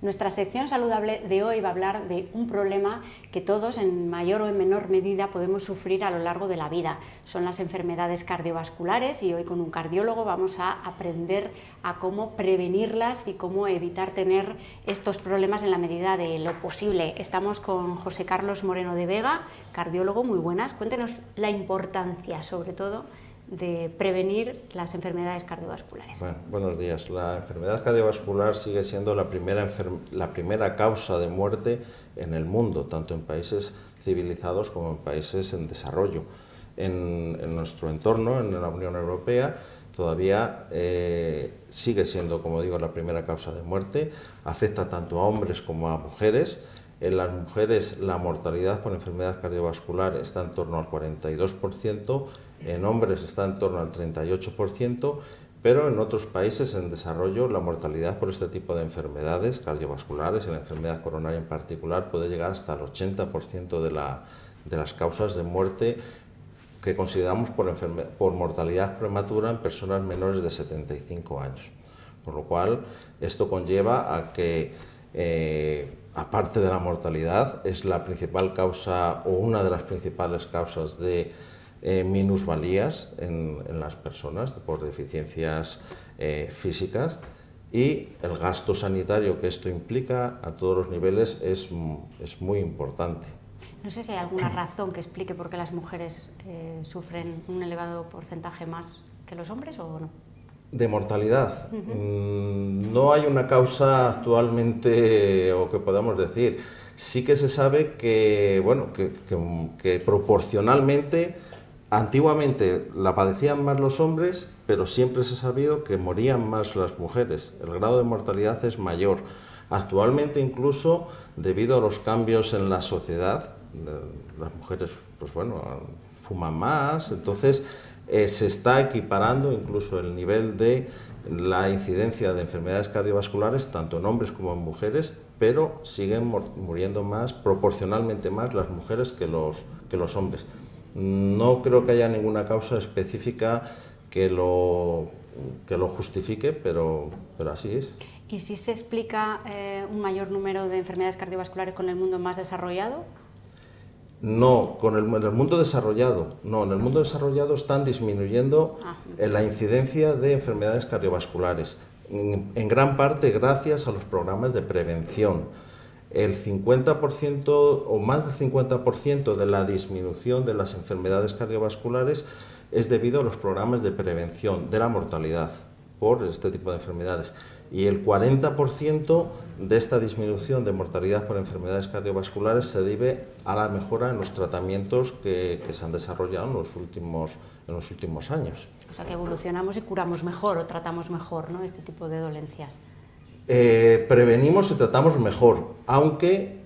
Nuestra sección saludable de hoy va a hablar de un problema que todos, en mayor o en menor medida, podemos sufrir a lo largo de la vida. Son las enfermedades cardiovasculares y hoy con un cardiólogo vamos a aprender a cómo prevenirlas y cómo evitar tener estos problemas en la medida de lo posible. Estamos con José Carlos Moreno de Vega, cardiólogo. Muy buenas. Cuéntenos la importancia, sobre todo, de prevenir las enfermedades cardiovasculares. Bueno, buenos días. La enfermedad cardiovascular sigue siendo la primera causa de muerte en el mundo, tanto en países civilizados como en países en desarrollo. En nuestro entorno, en la Unión Europea, todavía sigue siendo, como digo, la primera causa de muerte. Afecta tanto a hombres como a mujeres. En las mujeres la mortalidad por enfermedad cardiovascular está en torno al 42%, en hombres está en torno al 38%, pero en otros países en desarrollo la mortalidad por este tipo de enfermedades cardiovasculares, y la enfermedad coronaria en particular, puede llegar hasta el 80% de las causas de muerte que consideramos por mortalidad prematura en personas menores de 75 años. Por lo cual, esto conlleva a que aparte de la mortalidad, es la principal causa o una de las principales causas de minusvalías en las personas por deficiencias físicas, y el gasto sanitario que esto implica a todos los niveles es muy importante. No sé si hay alguna razón que explique por qué las mujeres sufren un elevado porcentaje más que los hombres o no. De mortalidad. No hay una causa actualmente o que podamos decir. Sí que se sabe que, bueno, que proporcionalmente, antiguamente la padecían más los hombres, pero siempre se ha sabido que morían más las mujeres. El grado de mortalidad es mayor. Actualmente, incluso, debido a los cambios en la sociedad, las mujeres, pues bueno, fuman más, entonces se está equiparando incluso el nivel de la incidencia de enfermedades cardiovasculares tanto en hombres como en mujeres, pero siguen muriendo más, proporcionalmente más las mujeres que los hombres. No creo que haya ninguna causa específica que lo justifique, pero así es. ¿Y si se explica un mayor número de enfermedades cardiovasculares con el mundo más desarrollado? No, en el mundo desarrollado, no, en el mundo desarrollado están disminuyendo la incidencia de enfermedades cardiovasculares, en gran parte gracias a los programas de prevención. El 50% o más del 50% de la disminución de las enfermedades cardiovasculares es debido a los programas de prevención de la mortalidad por este tipo de enfermedades. Y el 40% de esta disminución de mortalidad por enfermedades cardiovasculares se debe a la mejora en los tratamientos que se han desarrollado en los últimos años. O sea, que evolucionamos y curamos mejor o tratamos mejor, ¿no?, este tipo de dolencias. Prevenimos y tratamos mejor, aunque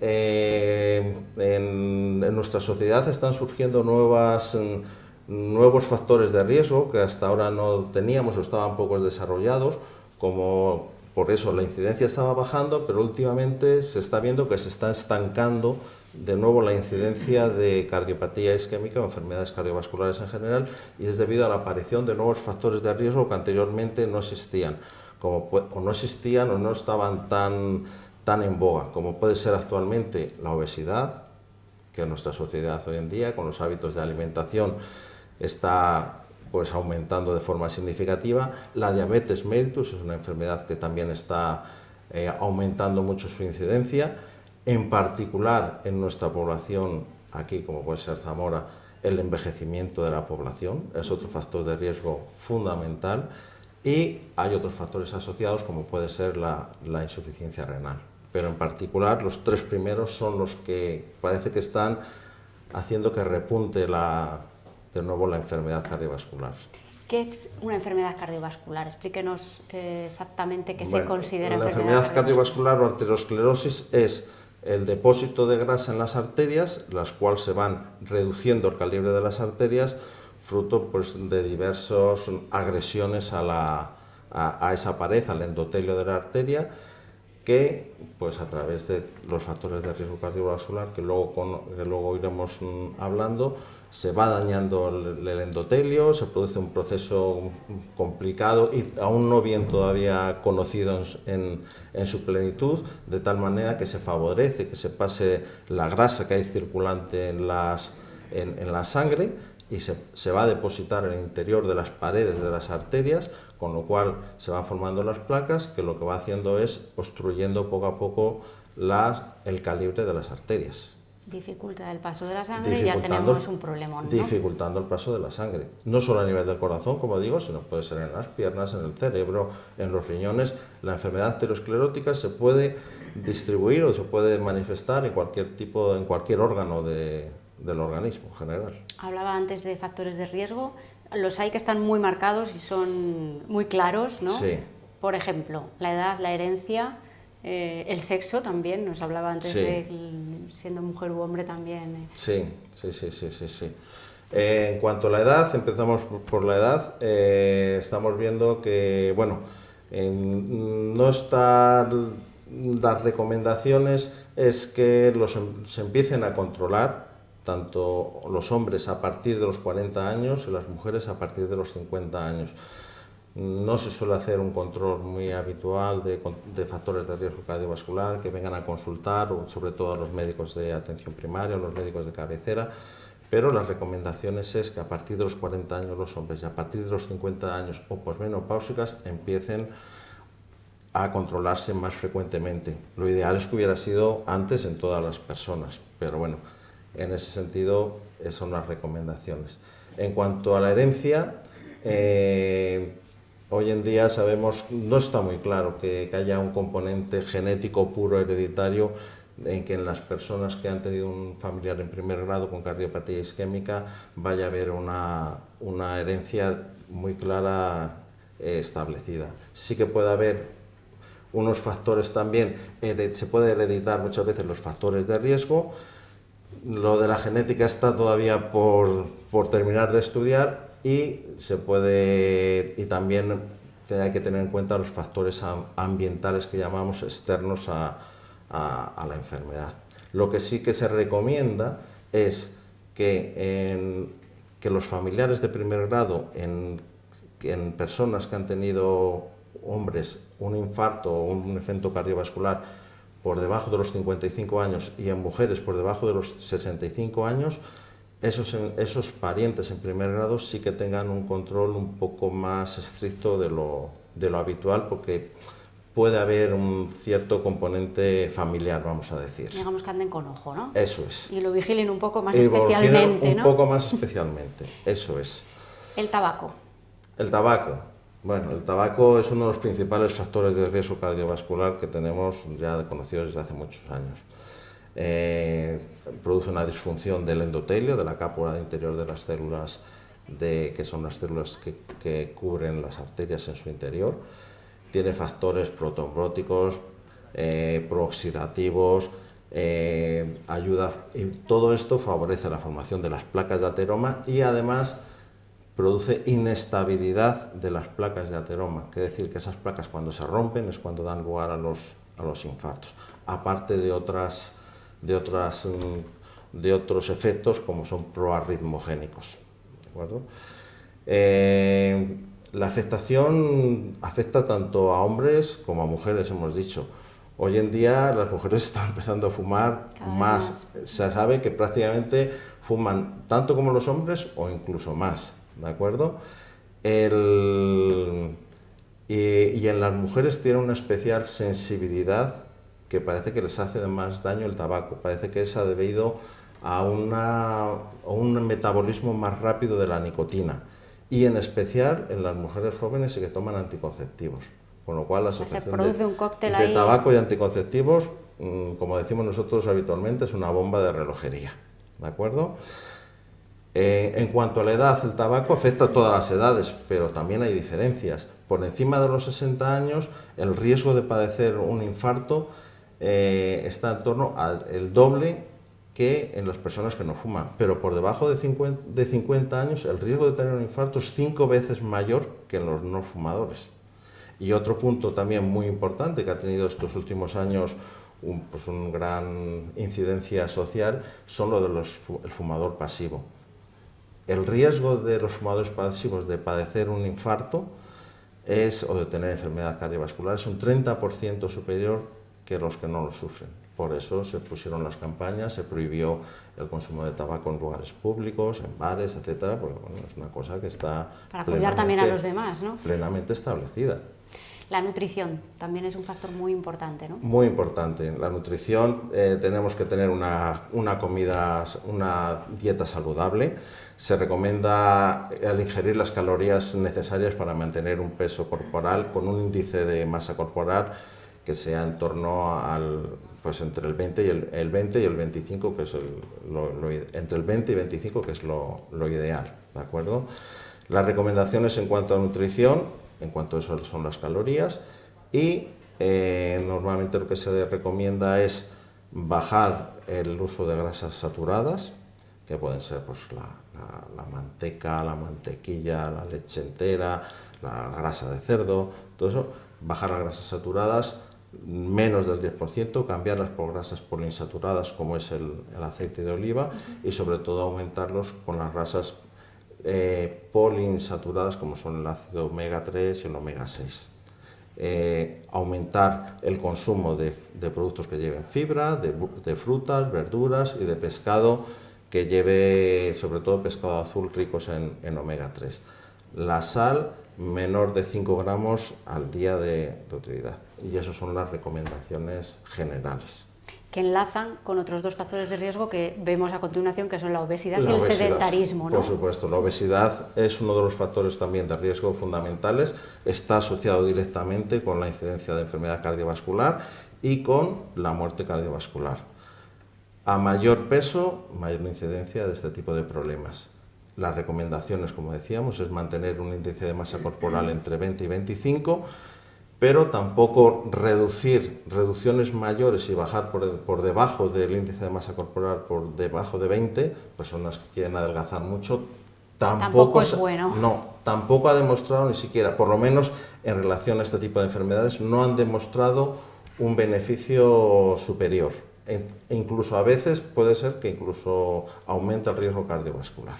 en nuestra sociedad están surgiendo nuevos factores de riesgo que hasta ahora no teníamos o estaban poco desarrollados, como por eso la incidencia estaba bajando, pero últimamente se está viendo que se está estancando de nuevo la incidencia de cardiopatía isquémica o enfermedades cardiovasculares en general, y es debido a la aparición de nuevos factores de riesgo que anteriormente no existían, o no estaban tan en boga, como puede ser actualmente la obesidad, que en nuestra sociedad hoy en día, con los hábitos de alimentación, está pues aumentando de forma significativa. La diabetes mellitus es una enfermedad que también está aumentando mucho su incidencia, en particular en nuestra población, aquí como puede ser Zamora, el envejecimiento de la población es otro factor de riesgo fundamental, y hay otros factores asociados como puede ser la insuficiencia renal. Pero en particular los tres primeros son los que parece que están haciendo que repunte de nuevo la enfermedad cardiovascular. ¿Qué es una enfermedad cardiovascular? Explíquenos exactamente qué se considera la enfermedad cardiovascular o arteriosclerosis es el depósito de grasa en las arterias, las cuales se van reduciendo el calibre de las arterias, fruto pues, de diversas agresiones a esa pared, al endotelio de la arteria, que pues a través de los factores de riesgo cardiovascular que luego iremos hablando, se va dañando el endotelio, se produce un proceso complicado y aún no bien todavía conocido en su plenitud, de tal manera que se favorece que se pase la grasa que hay circulante en la sangre y se va a depositar en el interior de las paredes de las arterias, con lo cual se van formando las placas, que lo que va haciendo es obstruyendo poco a poco el calibre de las arterias. Dificulta el paso de la sangre y ya tenemos un problema, ¿no? Dificultando el paso de la sangre. No solo a nivel del corazón, como digo, sino puede ser en las piernas, en el cerebro, en los riñones. La enfermedad aterosclerótica se puede distribuir o se puede manifestar en cualquier órgano del organismo en general. Hablaba antes de factores de riesgo. Los hay que están muy marcados y son muy claros, ¿no? Sí. Por ejemplo, la edad, la herencia, el sexo también, nos hablaba antes sí. de siendo mujer u hombre también. Sí. En cuanto a la edad, empezamos por la edad, estamos viendo que, bueno, no están las recomendaciones, es que se empiecen a controlar tanto los hombres a partir de los 40 años y las mujeres a partir de los 50 años. No se suele hacer un control muy habitual de factores de riesgo cardiovascular que vengan a consultar, sobre todo a los médicos de atención primaria, a los médicos de cabecera, pero las recomendaciones es que a partir de los 40 años los hombres y a partir de los 50 años o posmenopáusicas empiecen a controlarse más frecuentemente. Lo ideal es que hubiera sido antes en todas las personas, pero bueno, en ese sentido son las recomendaciones. En cuanto a la herencia, hoy en día sabemos, no está muy claro que haya un componente genético puro hereditario en que en las personas que han tenido un familiar en primer grado con cardiopatía isquémica vaya a haber una herencia muy clara establecida. Sí que puede haber unos factores también, se puede hereditar muchas veces los factores de riesgo. Lo de la genética está todavía por terminar de estudiar y también hay que tener en cuenta los factores ambientales que llamamos externos a la enfermedad. Lo que sí que se recomienda es que los familiares de primer grado en personas que han tenido hombres un infarto o un evento cardiovascular por debajo de los 55 años y en mujeres por debajo de los 65 años, esos parientes en primer grado sí que tengan un control un poco más estricto de lo habitual, porque puede haber un cierto componente familiar, vamos a decir. Digamos que anden con ojo, ¿no? Eso es. Y lo vigilen un poco más especialmente, ¿no? Un poco más especialmente, eso es. El tabaco. El tabaco. Bueno, el tabaco es uno de los principales factores de riesgo cardiovascular que tenemos ya conocidos desde hace muchos años. Produce una disfunción del endotelio, de la cápsula interior de las células, que son las células que cubren las arterias en su interior. Tiene factores protrombóticos, prooxidativos, y todo esto favorece la formación de las placas de ateroma y además produce inestabilidad de las placas de ateroma, quiere decir que esas placas cuando se rompen es cuando dan lugar a los infartos, aparte de otros efectos como son proarritmogénicos. ¿De acuerdo? La afectación afecta tanto a hombres como a mujeres, hemos dicho. Hoy en día las mujeres están empezando a fumar más. Se sabe que prácticamente fuman tanto como los hombres o incluso más, ¿de acuerdo? Y en las mujeres tiene una especial sensibilidad que parece que les hace más daño el tabaco. Parece que es debido a un metabolismo más rápido de la nicotina. Y en especial en las mujeres jóvenes que toman anticonceptivos. Con lo cual la asociación de tabaco y anticonceptivos, como decimos nosotros habitualmente, es una bomba de relojería. ¿De acuerdo? En cuanto a la edad, el tabaco afecta a todas las edades, pero también hay diferencias. Por encima de los 60 años, el riesgo de padecer un infarto está en torno al doble que en las personas que no fuman, pero por debajo de 50 años el riesgo de tener un infarto es 5 veces mayor que en los no fumadores. Y otro punto también muy importante que ha tenido estos últimos años una gran incidencia social son lo del fumador pasivo. El riesgo de los fumadores pasivos de padecer un infarto o de tener enfermedad cardiovascular es un 30% superior que los que no lo sufren. Por eso se pusieron las campañas, se prohibió el consumo de tabaco en lugares públicos, en bares, etcétera, porque bueno, es una cosa que está para cuidar también a los demás, ¿no? Plenamente establecida. La nutrición también es un factor muy importante, ¿no? Muy importante. En la nutrición tenemos que tener una dieta saludable. Se recomienda al ingerir las calorías necesarias para mantener un peso corporal con un índice de masa corporal que sea en torno pues entre el 20 y el 25, que es entre el 20 y 25, que es lo ideal, ¿de acuerdo? Las recomendaciones en cuanto a nutrición, en cuanto a eso son las calorías, y normalmente lo que se recomienda es bajar el uso de grasas saturadas, que pueden ser pues la manteca, la mantequilla, la leche entera, la grasa de cerdo, todo eso, bajar las grasas saturadas menos del 10%, cambiarlas por grasas poliinsaturadas como es el aceite de oliva, y sobre todo aumentarlos con las grasas poliinsaturadas como son el ácido omega 3 y el omega 6. Aumentar el consumo de productos que lleven fibra, de frutas, verduras y de pescado que lleve sobre todo pescado azul ricos en omega 3. La sal menor de 5 gramos al día de utilidad, y esas son las recomendaciones generales. Que enlazan con otros dos factores de riesgo que vemos a continuación, que son la obesidad y el sedentarismo, ¿no? Por supuesto, la obesidad es uno de los factores también de riesgo fundamentales, está asociado directamente con la incidencia de enfermedad cardiovascular y con la muerte cardiovascular. A mayor peso, mayor incidencia de este tipo de problemas. Las recomendaciones, como decíamos, es mantener un índice de masa corporal entre 20 y 25, pero tampoco reducciones mayores y bajar por debajo del índice de masa corporal, por debajo de 20, personas que quieren adelgazar mucho, tampoco es bueno. No, tampoco ha demostrado ni siquiera, por lo menos en relación a este tipo de enfermedades, no han demostrado un beneficio superior. E incluso a veces puede ser que incluso aumenta el riesgo cardiovascular.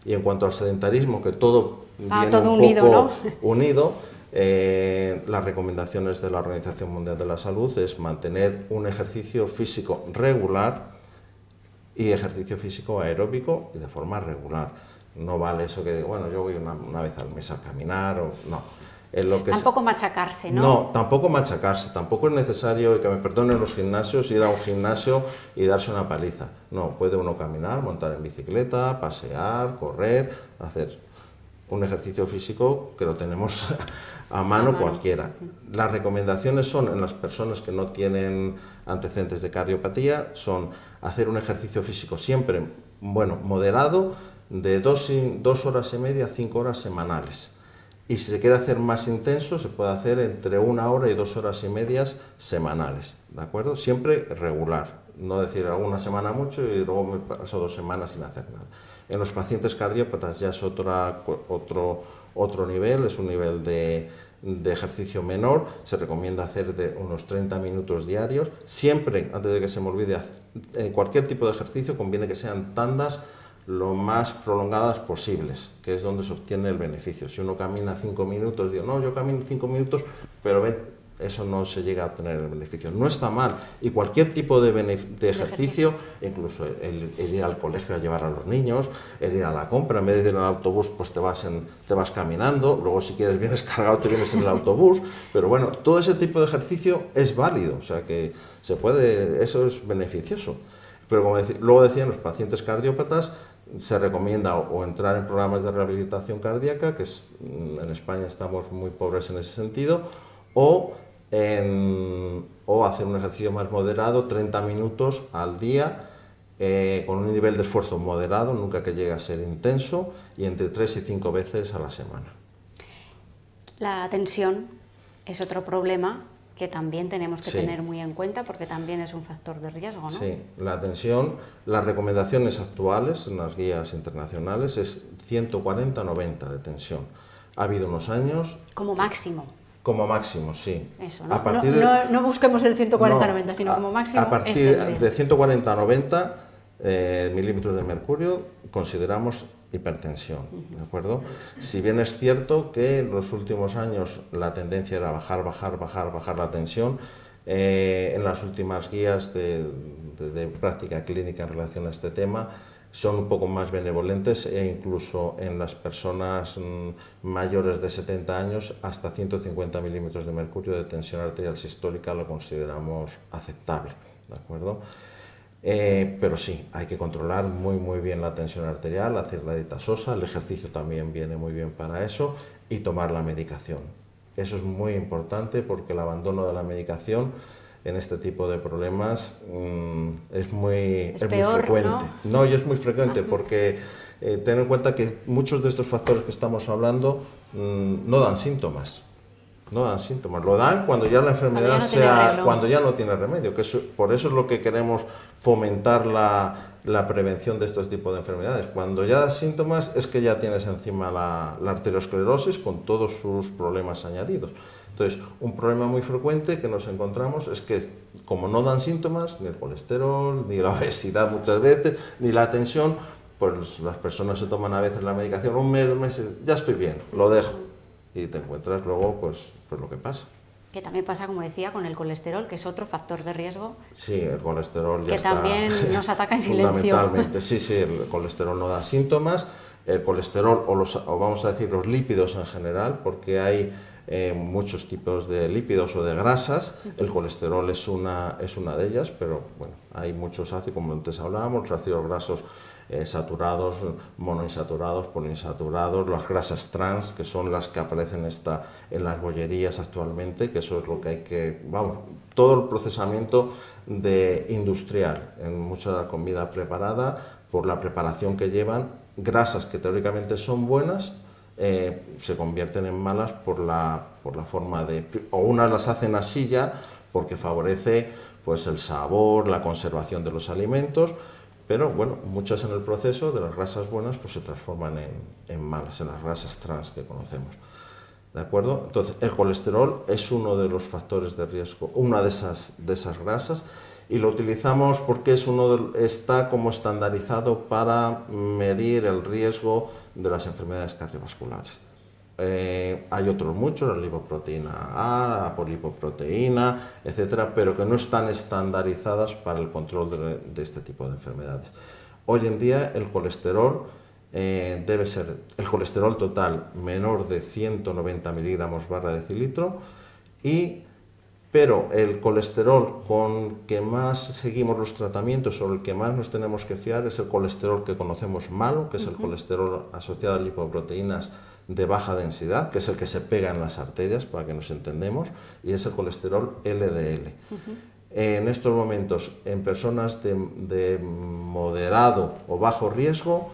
Y en cuanto al sedentarismo, que todo viene todo un unido, poco ¿no? unido, las recomendaciones de la Organización Mundial de la Salud es mantener un ejercicio físico regular y ejercicio físico aeróbico y de forma regular. No vale eso que, bueno, yo voy una vez al mes a caminar o no. Tampoco machacarse, ¿no? No, tampoco machacarse, tampoco es necesario, y que me perdonen los gimnasios, ir a un gimnasio y darse una paliza. No, puede uno caminar, montar en bicicleta, pasear, correr, hacer un ejercicio físico que lo tenemos a mano cualquiera. Las recomendaciones son, en las personas que no tienen antecedentes de cardiopatía, son hacer un ejercicio físico siempre, bueno, moderado, de 2 horas y media a 5 horas semanales. Y si se quiere hacer más intenso, se puede hacer entre 1 hora y 2 horas y media semanales, ¿de acuerdo? Siempre regular, no decir una semana mucho y luego me paso 2 semanas sin hacer nada. En los pacientes cardiópatas ya es otro nivel, es un nivel de ejercicio menor, se recomienda hacer de unos 30 minutos diarios. Siempre, antes de que se me olvide, en cualquier tipo de ejercicio conviene que sean tandas lo más prolongadas posibles, que es donde se obtiene el beneficio. Si uno camina 5 minutos, digo, no, yo camino 5 minutos, pero eso no se llega a obtener el beneficio. No está mal, y cualquier tipo de ejercicio, incluso el ir al colegio a llevar a los niños, el ir a la compra, en vez de ir al autobús, pues te vas caminando, luego si quieres vienes cargado, te vienes en el autobús, pero bueno, todo ese tipo de ejercicio es válido, o sea que eso es beneficioso. Pero como luego decían, los pacientes cardiópatas se recomienda o entrar en programas de rehabilitación cardíaca, que en España estamos muy pobres en ese sentido, o hacer un ejercicio más moderado, 30 minutos al día, con un nivel de esfuerzo moderado, nunca que llegue a ser intenso, y entre 3 y 5 veces a la semana. La tensión es otro problema que también tenemos que tener muy en cuenta, porque también es un factor de riesgo, ¿no? Sí, la tensión, las recomendaciones actuales en las guías internacionales es 140-90 de tensión. Ha habido unos años... Como máximo. Como máximo, sí. Eso, no busquemos el 140-90, sino como máximo. A partir de 140-90 milímetros de mercurio consideramos hipertensión, ¿de acuerdo? Si bien es cierto que en los últimos años la tendencia era bajar la tensión, en las últimas guías de práctica clínica en relación a este tema son un poco más benevolentes e incluso en las personas mayores de 70 años hasta 150 milímetros de mercurio de tensión arterial sistólica lo consideramos aceptable, ¿de acuerdo? Pero sí, hay que controlar muy bien la tensión arterial, hacer la dieta sosa, el ejercicio también viene muy bien para eso y tomar la medicación. Eso es muy importante porque el abandono de la medicación en este tipo de problemas es muy frecuente. ¿No? Y es muy frecuente porque ten en cuenta que muchos de estos factores que estamos hablando no dan síntomas. No dan síntomas, lo dan cuando ya la enfermedad cuando ya no tiene remedio, por eso es lo que queremos fomentar la prevención de estos tipos de enfermedades. Cuando ya das síntomas es que ya tienes encima la arteriosclerosis con todos sus problemas añadidos. Entonces, un problema muy frecuente que nos encontramos es que como no dan síntomas, ni el colesterol, ni la obesidad muchas veces, ni la tensión, pues las personas se toman a veces la medicación un mes, ya estoy bien, lo dejo. Y te encuentras luego pues lo que pasa. Que también pasa, como decía, con el colesterol, que es otro factor de riesgo. Sí, el colesterol ya está... Que también nos ataca en silencio. Fundamentalmente, sí, el colesterol no da síntomas. El colesterol, o vamos a decir los lípidos en general, porque hay muchos tipos de lípidos o de grasas. El colesterol es una de ellas, pero bueno, hay muchos ácidos, como antes hablábamos, los ácidos grasos saturados, monoinsaturados, poliinsaturados, las grasas trans, que son las que aparecen en las bollerías actualmente, que eso es lo que hay que, todo el procesamiento industrial, en mucha comida preparada, por la preparación que llevan, grasas que teóricamente son buenas, se convierten en malas por la forma o unas las hacen así ya, porque favorece pues el sabor, la conservación de los alimentos, pero bueno, muchas en el proceso de las grasas buenas pues se transforman en malas, en las grasas trans que conocemos. ¿De acuerdo? Entonces, el colesterol es uno de los factores de riesgo, una de esas grasas, y lo utilizamos porque está como estandarizado para medir el riesgo de las enfermedades cardiovasculares. Hay otros muchos, la lipoproteína A, la polipoproteína, etcétera, pero que no están estandarizadas para el control de este tipo de enfermedades. Hoy en día el colesterol debe ser el colesterol total menor de 190 miligramos barra decilitro, pero el colesterol con que más seguimos los tratamientos o el que más nos tenemos que fiar es el colesterol que conocemos malo, que es el colesterol asociado a lipoproteínas de baja densidad, que es el que se pega en las arterias, para que nos entendemos, y es el colesterol LDL. En estos momentos, en personas de moderado o bajo riesgo,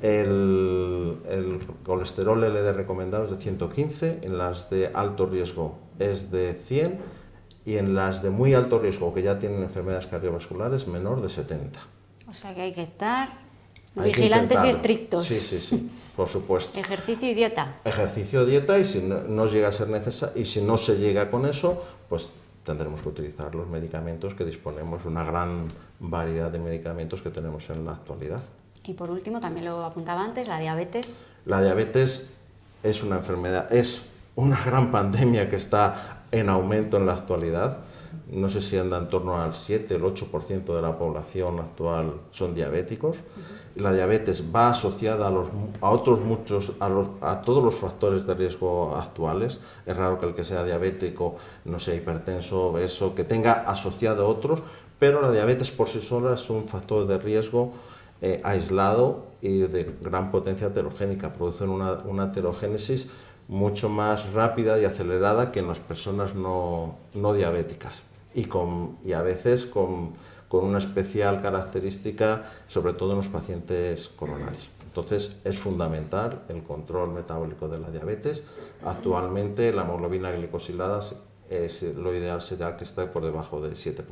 el colesterol LDL recomendado es de 115, en las de alto riesgo es de 100 y en las de muy alto riesgo, que ya tienen enfermedades cardiovasculares, menor de 70. O sea que hay que estar vigilantes y estrictos. Sí, por supuesto. Ejercicio y dieta. Ejercicio, dieta, y si no llega a ser necesario, y si no se llega con eso, pues tendremos que utilizar los medicamentos que disponemos, una gran variedad de medicamentos que tenemos en la actualidad. Y por último, también lo apuntaba antes, la diabetes. La diabetes es una enfermedad, es una gran pandemia que está en aumento en la actualidad. No sé si anda en torno al 7, el 8% de la población actual son diabéticos. La diabetes va asociada a todos los factores de riesgo actuales. Es raro que el que sea diabético no sea hipertenso, obeso, que tenga asociado otros, pero la diabetes por sí sola es un factor de riesgo aislado y de gran potencia aterogénica. Producen una aterogénesis mucho más rápida y acelerada que en las personas no diabéticas y a veces con una especial característica, sobre todo en los pacientes coronarios. Entonces es fundamental el control metabólico de la diabetes. Actualmente la hemoglobina glicosilada lo ideal sería que esté por debajo del 7%.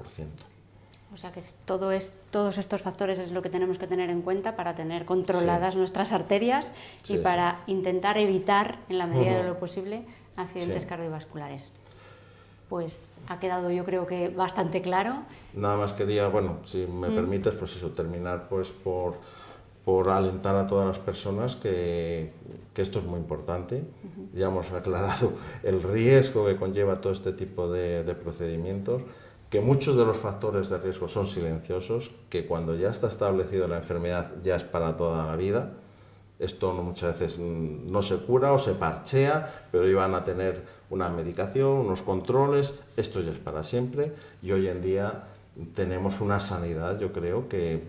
O sea que todos estos factores es lo que tenemos que tener en cuenta para tener controladas nuestras arterias y para intentar evitar, en la medida de lo posible, accidentes Sí. cardiovasculares. Pues ha quedado, yo creo que bastante claro. Nada más quería, bueno, si me permites, pues eso, terminar pues por alentar a todas las personas que esto es muy importante. Ya hemos aclarado el riesgo que conlleva todo este tipo de procedimientos, que muchos de los factores de riesgo son silenciosos, que cuando ya está establecida la enfermedad ya es para toda la vida. Esto muchas veces no se cura o se parchea, pero iban a tener una medicación, unos controles, esto ya es para siempre, y hoy en día tenemos una sanidad, yo creo que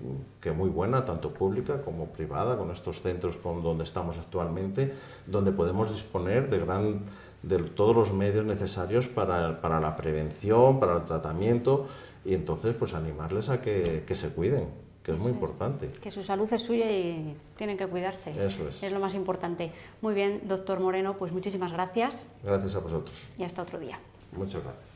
muy buena, tanto pública como privada, con estos centros donde estamos actualmente, donde podemos disponer de todos los medios necesarios para la prevención, para el tratamiento, y entonces pues animarles a que se cuiden, que es muy importante. Que su salud es suya y tienen que cuidarse. Eso es. Es lo más importante. Muy bien, doctor Moreno, pues muchísimas gracias. Gracias a vosotros. Y hasta otro día. Muchas gracias.